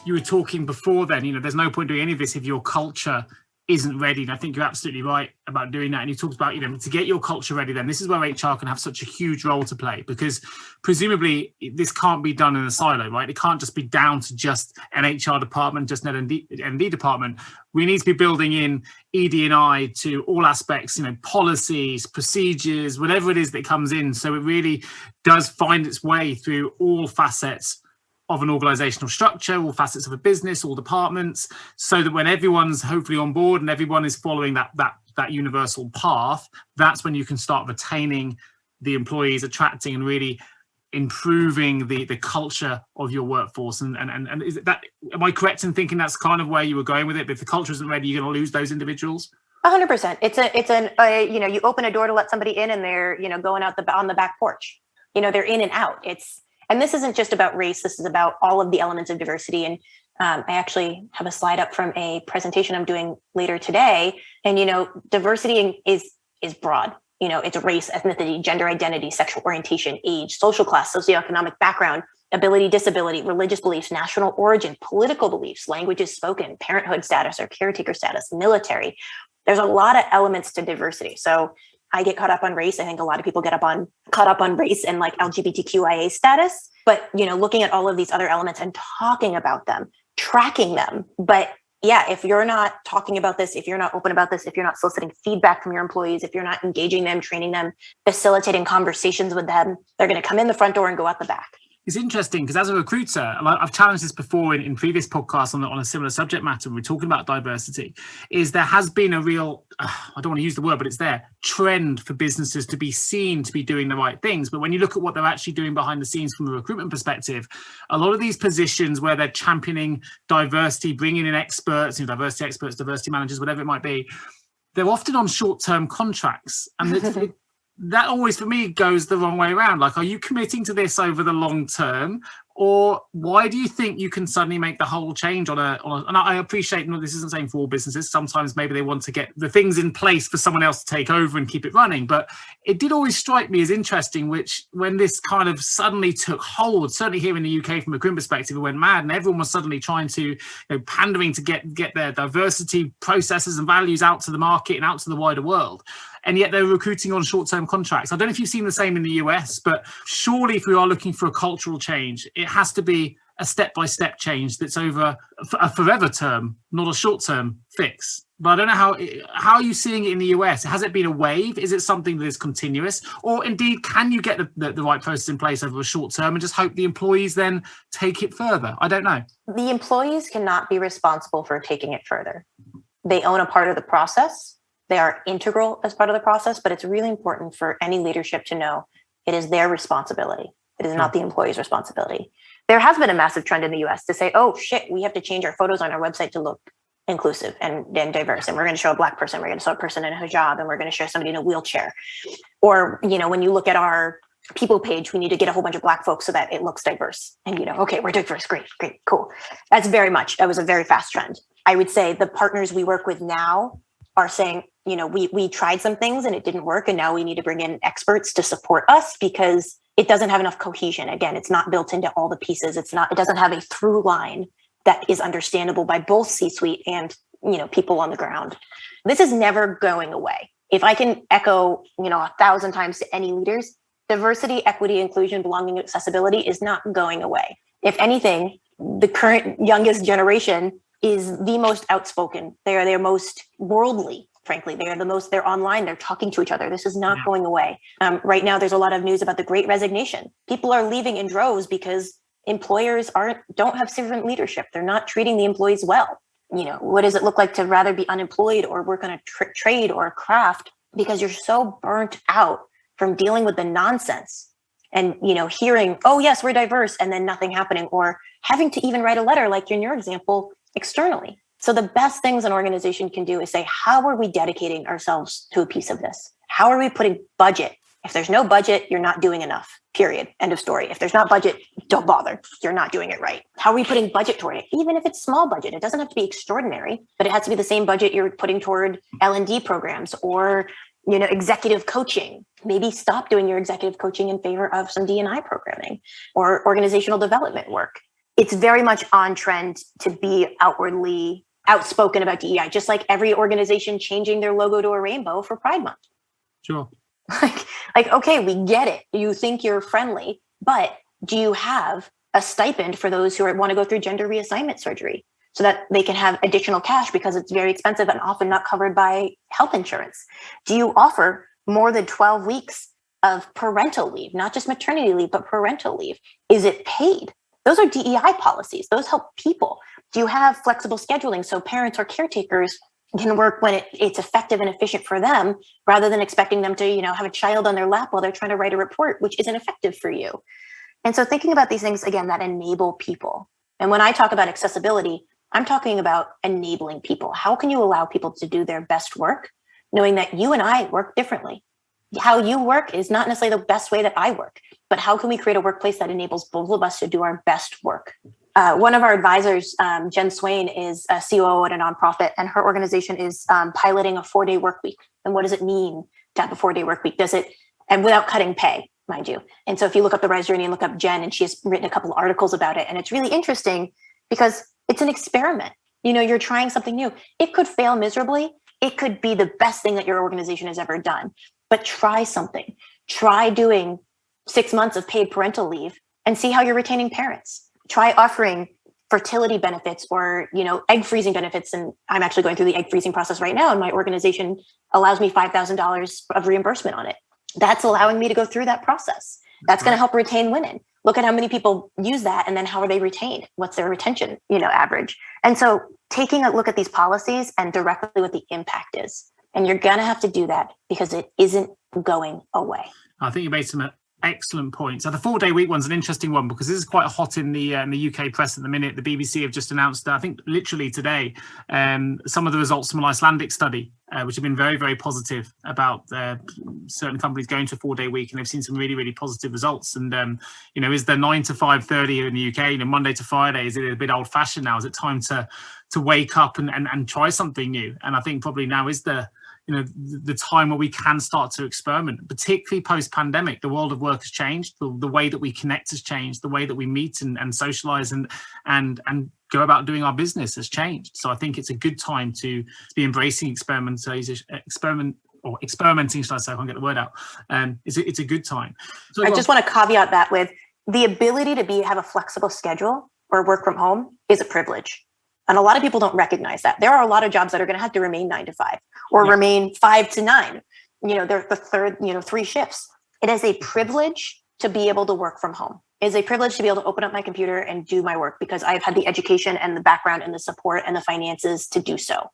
C: You were talking before then, there's no point doing any of this if your culture isn't ready. And I think you're absolutely right about doing that. And you talked about, to get your culture ready, then this is where HR can have such a huge role to play, because presumably this can't be done in a silo, right? It can't just be down to just an HR department, just an L&D department. We need to be building in ED&I to all aspects, policies, procedures, whatever it is that comes in. So it really does find its way through all facets of an organizational structure, all facets of a business, all departments, so that when everyone's hopefully on board and everyone is following that universal path, that's when you can start retaining the employees, attracting and really improving the culture of your workforce? And is that, am I correct in thinking that's kind of where you were going with it? But if the culture isn't ready, you're going to lose those individuals?
A: 100%. You open a door to let somebody in and they're, going out on the back porch, they're in and out. And this isn't just about race. This is about all of the elements of diversity. And I actually have a slide up from a presentation I'm doing later today. And, diversity is broad. It's race, ethnicity, gender identity, sexual orientation, age, social class, socioeconomic background, ability, disability, religious beliefs, national origin, political beliefs, languages spoken, parenthood status or caretaker status, military. There's a lot of elements to diversity. So I get caught up on race. I think a lot of people get caught up on race and like LGBTQIA status, but looking at all of these other elements and talking about them, tracking them. But yeah, if you're not talking about this, if you're not open about this, if you're not soliciting feedback from your employees, if you're not engaging them, training them, facilitating conversations with them, they're going to come in the front door and go out the back.
C: It's interesting because as a recruiter, I've challenged this before in previous podcasts on a similar subject matter. We're talking about diversity. Is there has been a real, I don't want to use the word, but it's there, trend for businesses to be seen to be doing the right things. But when you look at what they're actually doing behind the scenes from a recruitment perspective, a lot of these positions where they're championing diversity, bringing in experts, diversity experts, diversity managers, whatever it might be, they're often on short-term contracts. And that always for me goes the wrong way around. Like, are you committing to this over the long term, or why do you think you can suddenly make the whole change on a and I appreciate, this isn't saying for all businesses, sometimes maybe they want to get the things in place for someone else to take over and keep it running, but it did always strike me as interesting, which when this kind of suddenly took hold, certainly here in the UK from a recruitment perspective, it went mad and everyone was suddenly trying to, pandering to get their diversity processes and values out to the market and out to the wider world. And yet they're recruiting on short-term contracts. I don't know if you've seen the same in the US, but surely if we are looking for a cultural change, it has to be a step-by-step change that's over a forever term, not a short-term fix. But I don't know how are you seeing it in the US? Has it been a wave? Is it something that is continuous? Or indeed, can you get the right process in place over a short term and just hope the employees then take it further? I don't know.
A: The employees cannot be responsible for taking it further. They own a part of the process. They are integral as part of the process, but it's really important for any leadership to know it is their responsibility. It is not the employee's responsibility. There has been a massive trend in the US to say, oh shit, we have to change our photos on our website to look inclusive and diverse. And we're going to show a Black person, we're going to show a person in a hijab, and we're going to show somebody in a wheelchair. Or, when you look at our people page, we need to get a whole bunch of Black folks so that it looks diverse. And, okay, we're diverse. Great, cool. That was a very fast trend. I would say the partners we work with now are saying, we tried some things and it didn't work. And now we need to bring in experts to support us because it doesn't have enough cohesion. Again, it's not built into all the pieces. It doesn't have a through line that is understandable by both C-suite and, people on the ground. This is never going away. If I can echo, 1,000 times to any leaders, diversity, equity, inclusion, belonging, accessibility is not going away. If anything, the current youngest generation is the most outspoken. They're most worldly. Frankly, they're online, they're talking to each other. This is not going away. Right now, there's a lot of news about the Great Resignation. People are leaving in droves because employers don't have servant leadership. They're not treating the employees well. What does it look like to rather be unemployed or work on a trade or a craft because you're so burnt out from dealing with the nonsense and, hearing, oh yes, we're diverse, and then nothing happening, or having to even write a letter, like in your example, externally. So the best things an organization can do is say, how are we dedicating ourselves to a piece of this? How are we putting budget? If there's no budget, you're not doing enough, period. End of story. If there's not budget, don't bother. You're not doing it right. How are we putting budget toward it? Even if it's small budget, it doesn't have to be extraordinary, but it has to be the same budget you're putting toward L&D programs or, executive coaching. Maybe stop doing your executive coaching in favor of some D&I programming or organizational development work. It's very much on trend to be outwardly outspoken about DEI, just like every organization changing their logo to a rainbow for Pride Month.
C: Sure.
A: Like, okay, we get it. You think you're friendly, but do you have a stipend for those who want to go through gender reassignment surgery so that they can have additional cash because it's very expensive and often not covered by health insurance? Do you offer more than 12 weeks of parental leave, not just maternity leave, but parental leave? Is it paid? Those are DEI policies. Those help people. Do you have flexible scheduling so parents or caretakers can work when it's effective and efficient for them rather than expecting them to, have a child on their lap while they're trying to write a report, which isn't effective for you? And so thinking about these things, again, that enable people. And when I talk about accessibility, I'm talking about enabling people. How can you allow people to do their best work, knowing that you and I work differently? How you work is not necessarily the best way that I work, but how can we create a workplace that enables both of us to do our best work? One of our advisors, Jen Swain, is a COO at a nonprofit, and her organization is piloting a 4-day work week. And what does it mean to have a 4-day work week? And without cutting pay, mind you. And so if you look up the Res journey and look up Jen, and she has written a couple of articles about it, and it's really interesting because it's an experiment. You're trying something new. It could fail miserably. It could be the best thing that your organization has ever done, but try something. Try doing 6 months of paid parental leave and see how you're retaining parents. Try offering fertility benefits or, egg freezing benefits. And I'm actually going through the egg freezing process right now. And my organization allows me $5,000 of reimbursement on it. That's allowing me to go through that process. That's going to help retain women. Look at how many people use that. And then how are they retained? What's their retention, average? And so taking a look at these policies and directly what the impact is. And you're going to have to do that because it isn't going away.
C: I think you made some excellent points. So the 4-day week one's an interesting one because this is quite hot in the UK press at the minute. The BBC have just announced, I think literally today, some of the results from an Icelandic study, which have been very, very positive about certain companies going to a 4-day week, and they've seen some really, really positive results. And is the 9 to 5:30 here in the UK, Monday to Friday, is it a bit old fashioned now? Is it time to wake up and try something new? And I think probably now is the time where we can start to experiment, particularly post-pandemic. The world of work has changed. The way that we connect has changed. The way that we meet and socialize and go about doing our business has changed. So I think it's a good time to be embracing experimenting, should I say? I can't get the word out. It's a good time. So
A: I just want to caveat that with the ability to have a flexible schedule or work from home is a privilege. And a lot of people don't recognize that. There are a lot of jobs that are going to have to remain 9 to 5 or remain 5 to 9. They're the third, 3 shifts. It is a privilege to be able to work from home. It is a privilege to be able to open up my computer and do my work because I've had the education and the background and the support and the finances to do so.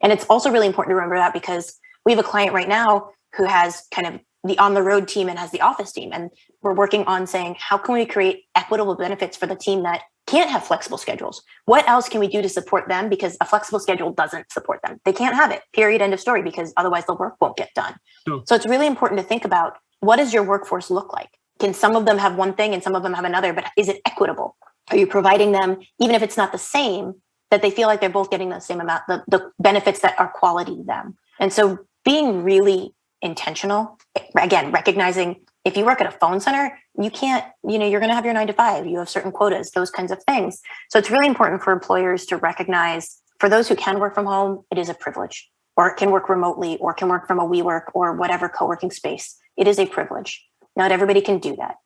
A: And it's also really important to remember that because we have a client right now who has kind of the on the road team and has the office team. And we're working on saying, how can we create equitable benefits for the team that can't have flexible schedules? What else can we do to support them? Because a flexible schedule doesn't support them. They can't have it, period, end of story, because otherwise the work won't get done. Sure. So it's really important to think about, what does your workforce look like? Can some of them have one thing and some of them have another, but is it equitable? Are you providing them, even if it's not the same, that they feel like they're both getting the same amount, the benefits that are quality to them? And so being really intentional, again, recognizing if you work at a phone center, you can't, you're going to have your 9 to 5, you have certain quotas, those kinds of things. So it's really important for employers to recognize, for those who can work from home, it is a privilege, or can work remotely, or can work from a WeWork or whatever co-working space. It is a privilege. Not everybody can do that.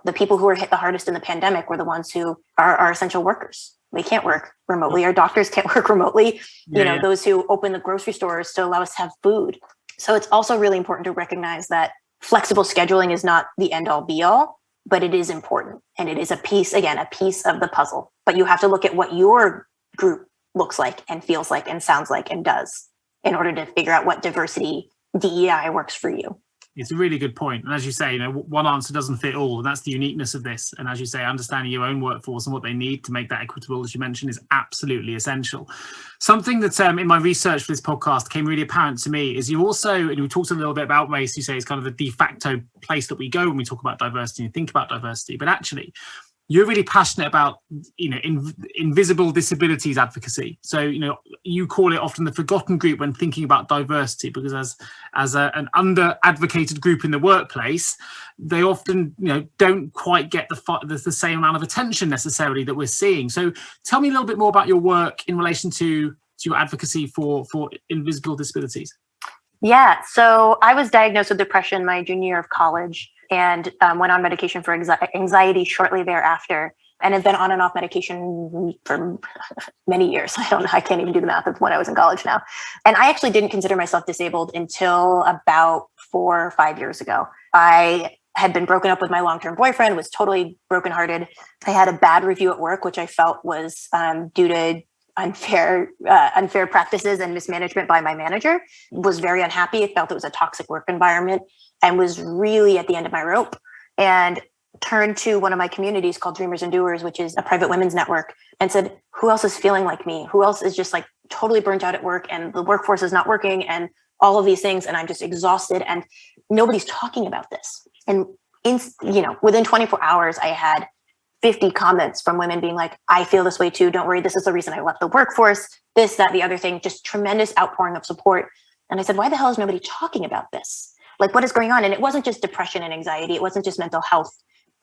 A: The people who were hit the hardest in the pandemic were the ones who are essential workers. They can't work remotely. Our doctors can't work remotely. Those who open the grocery stores to allow us to have food. So it's also really important to recognize that flexible scheduling is not the end all be all, but it is important. And it is a piece of the puzzle. But you have to look at what your group looks like and feels like and sounds like and does in order to figure out what diversity DEI works for you.
C: It's a really good point. And as you say, one answer doesn't fit all. And that's the uniqueness of this. And as you say, understanding your own workforce and what they need to make that equitable, as you mentioned, is absolutely essential. Something that in my research for this podcast came really apparent to me is you also, and we talked a little bit about race, you say it's kind of the de facto place that we go when we talk about diversity and think about diversity. But actually, you're really passionate about, invisible disabilities advocacy. So, you call it often the forgotten group when thinking about diversity, because as an under advocated group in the workplace, they often, don't quite get the same amount of attention necessarily that we're seeing. So tell me a little bit more about your work in relation to your advocacy for invisible disabilities.
A: Yeah, so I was diagnosed with depression my junior year of college and went on medication for anxiety shortly thereafter, and have been on and off medication for many years. I can't even do the math of when I was in college now. And I actually didn't consider myself disabled until about 4 or 5 years ago. I had been broken up with my long-term boyfriend, was totally brokenhearted. I had a bad review at work, which I felt was due to unfair practices and mismanagement by my manager. Was very unhappy. Felt it was a toxic work environment and was really at the end of my rope. And turned to one of my communities called Dreamers and Doers, which is a private women's network, and said, who else is feeling like me? Who else is just like totally burnt out at work and the workforce is not working and all of these things, and I'm just exhausted and nobody's talking about this. And within 24 hours, I had 50 comments from women being like, I feel this way too. Don't worry. This is the reason I left the workforce. This, that, the other thing, just tremendous outpouring of support. And I said, why the hell is nobody talking about this? Like, what is going on? And it wasn't just depression and anxiety. It wasn't just mental health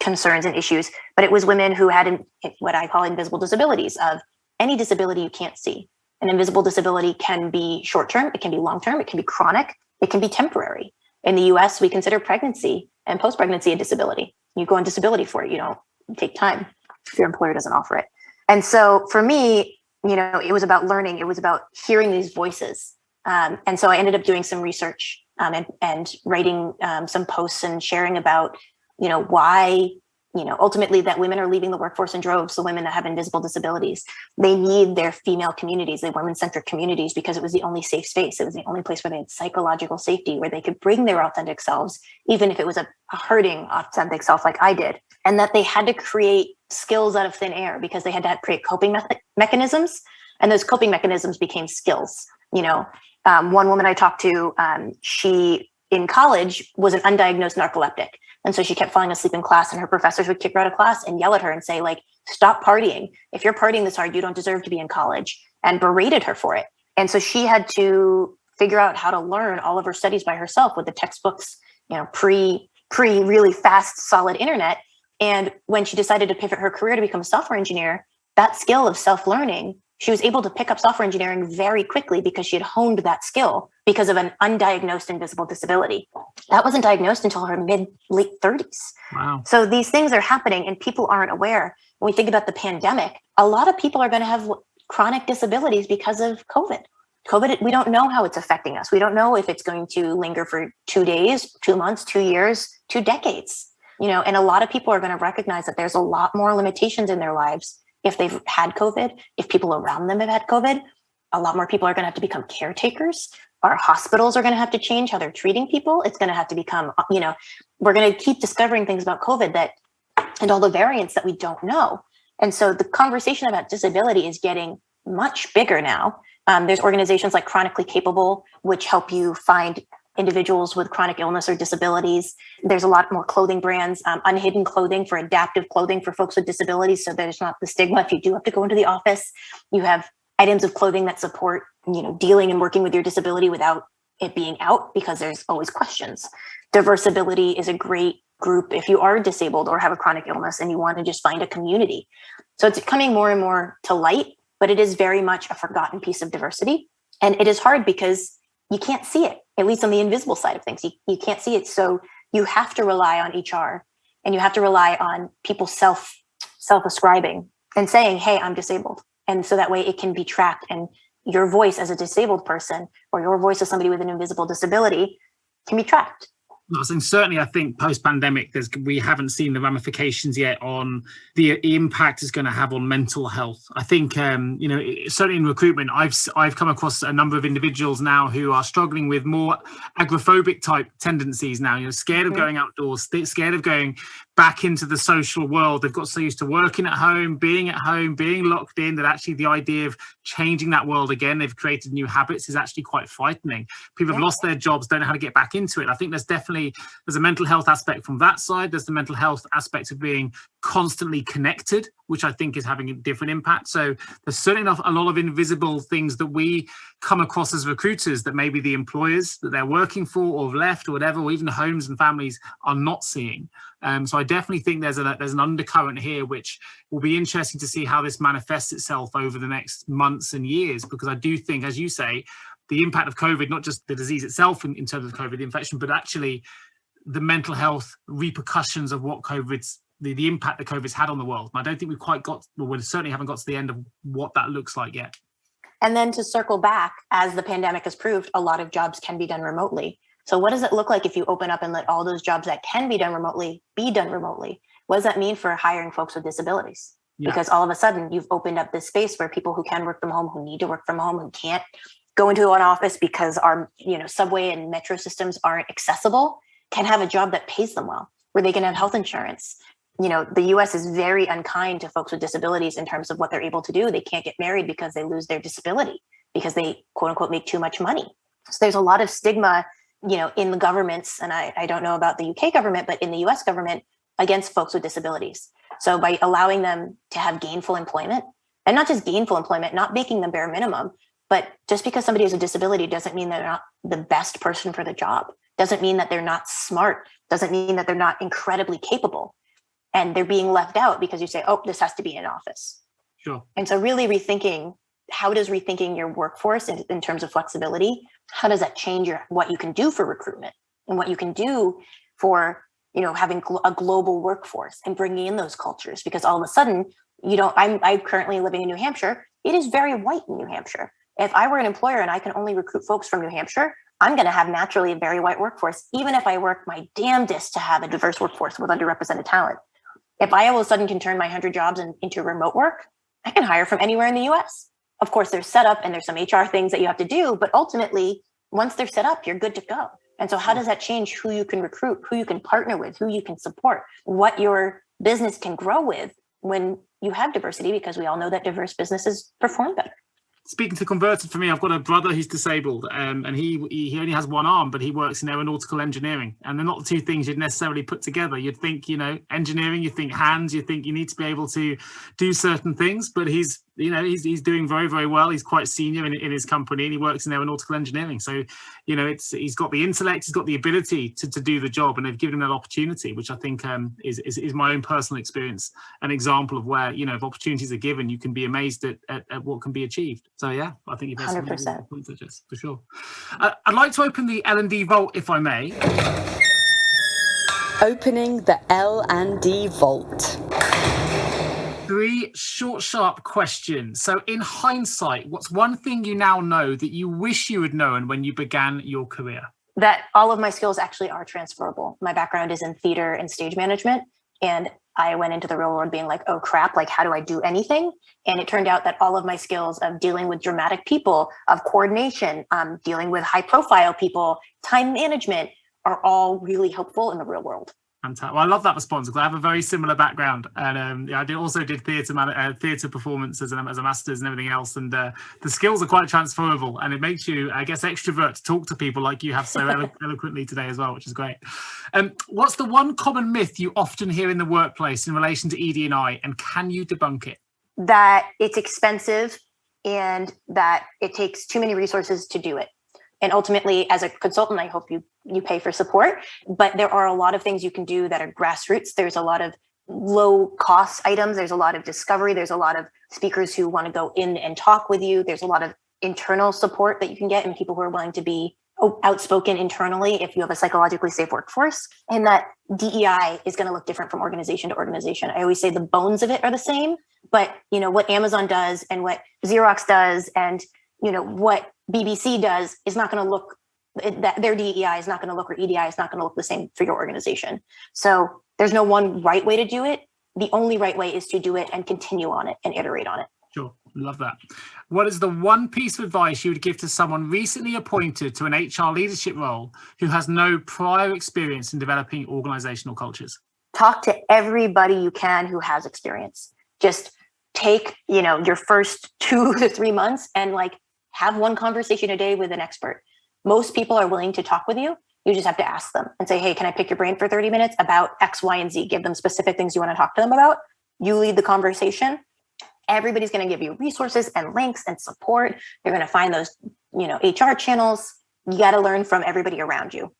A: concerns and issues, but it was women who had what I call invisible disabilities, of any disability you can't see. An invisible disability can be short-term, it can be long-term, it can be chronic, it can be temporary. In the US, we consider pregnancy and post-pregnancy a disability. You go on disability for it. You don't take time if your employer doesn't offer it. And so for me, it was about learning. It was about hearing these voices. And so I ended up doing some research and writing some posts and sharing about, why, ultimately that women are leaving the workforce in droves. The women that have invisible disabilities, they need their female communities, their women-centric communities, because it was the only safe space. It was the only place where they had psychological safety, where they could bring their authentic selves, even if it was a hurting authentic self like I did. And that they had to create skills out of thin air because they had to create coping mechanisms. And those coping mechanisms became skills. One woman I talked to, she in college was an undiagnosed narcoleptic. And so she kept falling asleep in class, and her professors would kick her out of class and yell at her and say, like, stop partying. If you're partying this hard, you don't deserve to be in college, and berated her for it. And so she had to figure out how to learn all of her studies by herself with the textbooks, pre really fast, solid internet. And when she decided to pivot her career to become a software engineer, that skill of self-learning, she was able to pick up software engineering very quickly because she had honed that skill because of an undiagnosed invisible disability. That wasn't diagnosed until her late 30s.
C: Wow.
A: So these things are happening and people aren't aware. When we think about the pandemic, a lot of people are going to have chronic disabilities because of COVID. COVID, we don't know how it's affecting us. We don't know if it's going to linger for 2 days, 2 months, 2 years, 2 decades. And a lot of people are going to recognize that there's a lot more limitations in their lives if they've had COVID, if people around them have had COVID. A lot more people are going to have to become caretakers. Our hospitals are going to have to change how they're treating people. It's going to have to become, we're going to keep discovering things about COVID and all the variants that we don't know. And so the conversation about disability is getting much bigger now. There's organizations like Chronically Capable, which help you find individuals with chronic illness or disabilities. There's a lot more clothing brands, unhidden clothing for adaptive clothing for folks with disabilities. So there's not the stigma if you do have to go into the office. You have items of clothing that support, dealing and working with your disability without it being out, because there's always questions. Diversability is a great group if you are disabled or have a chronic illness and you want to just find a community. So it's coming more and more to light, but it is very much a forgotten piece of diversity. And it is hard because you can't see it, at least on the invisible side of things. You can't see it. So you have to rely on HR, and you have to rely on people self-ascribing and saying, hey, I'm disabled. And so that way it can be tracked, and your voice as a disabled person or your voice as somebody with an invisible disability can be tracked.
C: And certainly, I think post-pandemic, we haven't seen the ramifications yet on the impact it's going to have on mental health. I think, certainly in recruitment, I've come across a number of individuals now who are struggling with more agoraphobic type tendencies now. Scared of going outdoors, scared of going back into the social world. They've got so used to working at home, being locked in, that actually the idea of changing that world again, they've created new habits, is actually quite frightening. People have lost their jobs, don't know how to get back into it. I think there's a mental health aspect from that side. There's the mental health aspect of being constantly connected, which I think is having a different impact. So there's certainly a lot of invisible things that we come across as recruiters that maybe the employers that they're working for or have left or whatever, or even homes and families are not seeing. So I definitely think there's an undercurrent here, which will be interesting to see how this manifests itself over the next months and years, because I do think, as you say, the impact of COVID, not just the disease itself in terms of COVID infection, but actually the mental health repercussions of what the impact that COVID's had on the world. And I don't think we certainly haven't got to the end of what that looks like yet.
A: And then to circle back, as the pandemic has proved, a lot of jobs can be done remotely. So what does it look like if you open up and let all those jobs that can be done remotely be done remotely? What does that mean for hiring folks with disabilities? Yeah. Because all of a sudden you've opened up this space where people who can work from home, who need to work from home, who can't go into an office because our subway and metro systems aren't accessible, can have a job that pays them well, where they can have health insurance. the US is very unkind to folks with disabilities in terms of what they're able to do. They can't get married because they lose their disability, because they quote unquote make too much money. So there's a lot of stigma, in the governments, and I don't know about the UK government, but in the US government, against folks with disabilities. So by allowing them to have gainful employment, and not just gainful employment, not making them bare minimum, but just because somebody has a disability doesn't mean they're not the best person for the job. Doesn't mean that they're not smart. Doesn't mean that they're not incredibly capable. And they're being left out because you say, oh, this has to be in office.
C: Sure.
A: And so really rethinking, how does rethinking your workforce in terms of flexibility, how does that change what you can do for recruitment and what you can do for, having a global workforce and bringing in those cultures? Because all of a sudden, I'm currently living in New Hampshire. It is very white in New Hampshire. If I were an employer and I can only recruit folks from New Hampshire, I'm going to have naturally a very white workforce, even if I work my damnedest to have a diverse workforce with underrepresented talent. If I all of a sudden can turn my 100 jobs into remote work, I can hire from anywhere in the US. Of course, there's setup and there's some HR things that you have to do, but ultimately, once they're set up, you're good to go. And so how does that change who you can recruit, who you can partner with, who you can support, what your business can grow with when you have diversity? Because we all know that diverse businesses perform better.
C: Speaking to converted, for me, I've got a brother who's disabled, and he only has one arm, but he works in aeronautical engineering, and they're not the two things you'd necessarily put together. You'd think, engineering, you think hands, you think you need to be able to do certain things, but he's doing very, very well. He's quite senior in his company, and he works in aeronautical engineering. So, he's got the intellect, he's got the ability to do the job, and they've given him that opportunity, which I think is my own personal experience, an example of where, if opportunities are given, you can be amazed at what can be achieved. So yeah, I think you've had some
A: 100%
C: points, Jess, for sure. I'd like to open the L&D vault, if I may.
B: Opening the L&D vault.
C: 3 short, sharp questions. So in hindsight, what's one thing you now know that you wish you had known when you began your career?
A: That all of my skills actually are transferable. My background is in theater and stage management, and I went into the real world being like, oh crap, like how do I do anything? And it turned out that all of my skills of dealing with dramatic people, of coordination, dealing with high profile people, time management are all really helpful in the real world.
C: Fantastic. Well, I love that response because I have a very similar background, and I also did theatre performance as a master's and everything else, and the skills are quite transferable, and it makes you, I guess, extrovert to talk to people like you have so eloquently today as well, which is great. What's the one common myth you often hear in the workplace in relation to ED&I, and can you debunk it?
A: That it's expensive and that it takes too many resources to do it. And ultimately, as a consultant, I hope you pay for support, but there are a lot of things you can do that are grassroots. There's a lot of low cost items. There's a lot of discovery. There's a lot of speakers who want to go in and talk with you. There's a lot of internal support that you can get, and people who are willing to be outspoken internally if you have a psychologically safe workforce. And that DEI is going to look different from organization to organization. I always say the bones of it are the same, but what Amazon does and what Xerox does and what BBC does is not going to look, their DEI is not going to look, or EDI is not going to look the same for your organization. So there's no one right way to do it. The only right way is to do it and continue on it and iterate on it.
C: Sure. Love that. What is the one piece of advice you would give to someone recently appointed to an HR leadership role who has no prior experience in developing organizational cultures?
A: Talk to everybody you can who has experience. Just take, your first 2 to 3 months and have one conversation a day with an expert. Most people are willing to talk with you. You just have to ask them and say, hey, can I pick your brain for 30 minutes about X, Y, and Z? Give them specific things you want to talk to them about. You lead the conversation. Everybody's going to give you resources and links and support. You're going to find those, HR channels. You got to learn from everybody around you.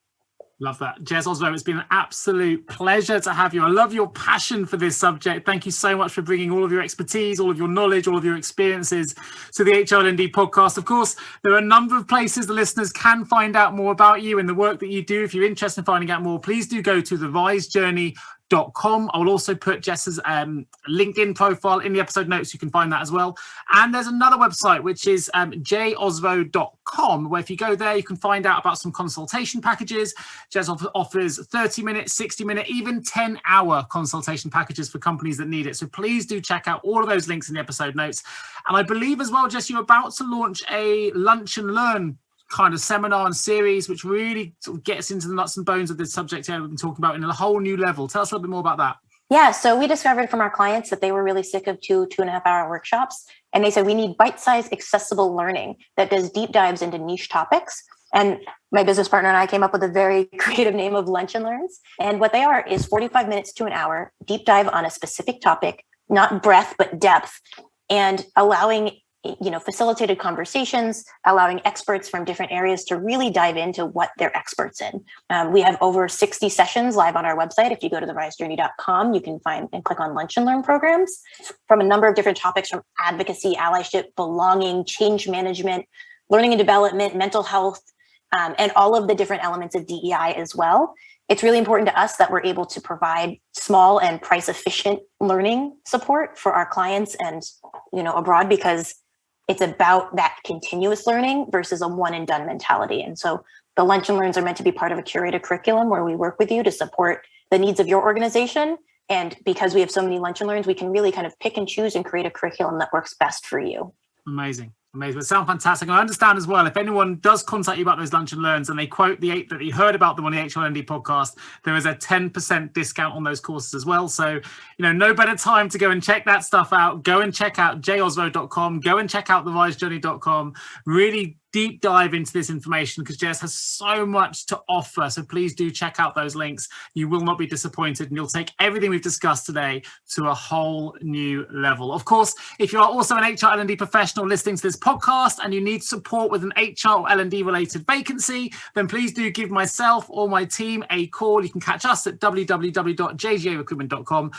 C: Love that. Jez Osrow, it's been an absolute pleasure to have you. I love your passion for this subject. Thank you so much for bringing all of your expertise, all of your knowledge, all of your experiences to the HRLD podcast. Of course, there are a number of places the listeners can find out more about you and the work that you do. If you're interested in finding out more, please do go to thevisejourney.com. I will also put Jess's LinkedIn profile in the episode notes. You can find that as well. And there's another website, which is josrow.com, where if you go there, you can find out about some consultation packages. Jess offers 30-minute, 60-minute, even 10-hour consultation packages for companies that need it. So please do check out all of those links in the episode notes. And I believe as well, Jess, you're about to launch a lunch and learn kind of seminar and series, which really sort of gets into the nuts and bones of this subject area we've been talking about in a whole new level. Tell us a little bit more about that.
A: Yeah, so we discovered from our clients that they were really sick of 2.5 hour workshops. And they said, we need bite-sized, accessible learning that does deep dives into niche topics. And my business partner and I came up with a very creative name of Lunch and Learns. And what they are is 45 minutes to an hour, deep dive on a specific topic, not breadth, but depth, and allowing facilitated conversations, allowing experts from different areas to really dive into what they're experts in. We have over 60 sessions live on our website. If you go to therisejourney.com, you can find and click on Lunch and Learn programs from a number of different topics, from advocacy, allyship, belonging, change management, learning and development, mental health, and all of the different elements of DEI as well. It's really important to us that we're able to provide small and price efficient learning support for our clients and abroad, because it's about that continuous learning versus a one and done mentality. And so the Lunch and Learns are meant to be part of a curated curriculum where we work with you to support the needs of your organization. And because we have so many Lunch and Learns, we can really kind of pick and choose and create a curriculum that works best for you.
C: Amazing. It sounds fantastic. And I understand as well, if anyone does contact you about those Lunch and Learns and they quote the 8 that you heard about them on the HRLND podcast, there is a 10% discount on those courses as well. So, no better time to go and check that stuff out. Go and check out josrow.com. Go and check out therisejourney.com. Really deep dive into this information, because Jess has so much to offer. So please do check out those links. You will not be disappointed, and you'll take everything we've discussed today to a whole new level. Of course, if you are also an HR L&D professional listening to this podcast and you need support with an HR or L&D related vacancy, then please do give myself or my team a call. You can catch us at www.jgarecruitment.com.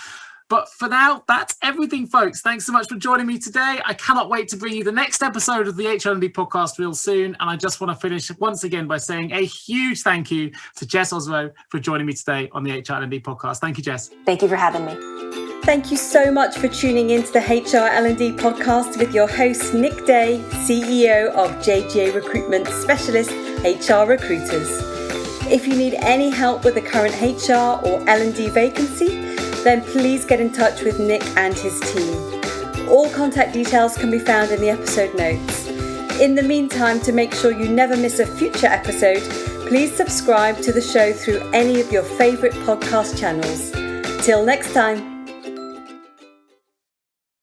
C: But for now, that's everything, folks. Thanks so much for joining me today. I cannot wait to bring you the next episode of the HRLND podcast real soon. And I just want to finish once again by saying a huge thank you to Jess Osrow for joining me today on the HRLND podcast. Thank you, Jess.
A: Thank you for having me.
B: Thank you so much for tuning into the HRLND podcast with your host, Nick Day, CEO of JGA Recruitment Specialist HR Recruiters. If you need any help with the current HR or L&D vacancy, then please get in touch with Nick and his team. All contact details can be found in the episode notes. In the meantime, to make sure you never miss a future episode, please subscribe to the show through any of your favourite podcast channels. Till next time.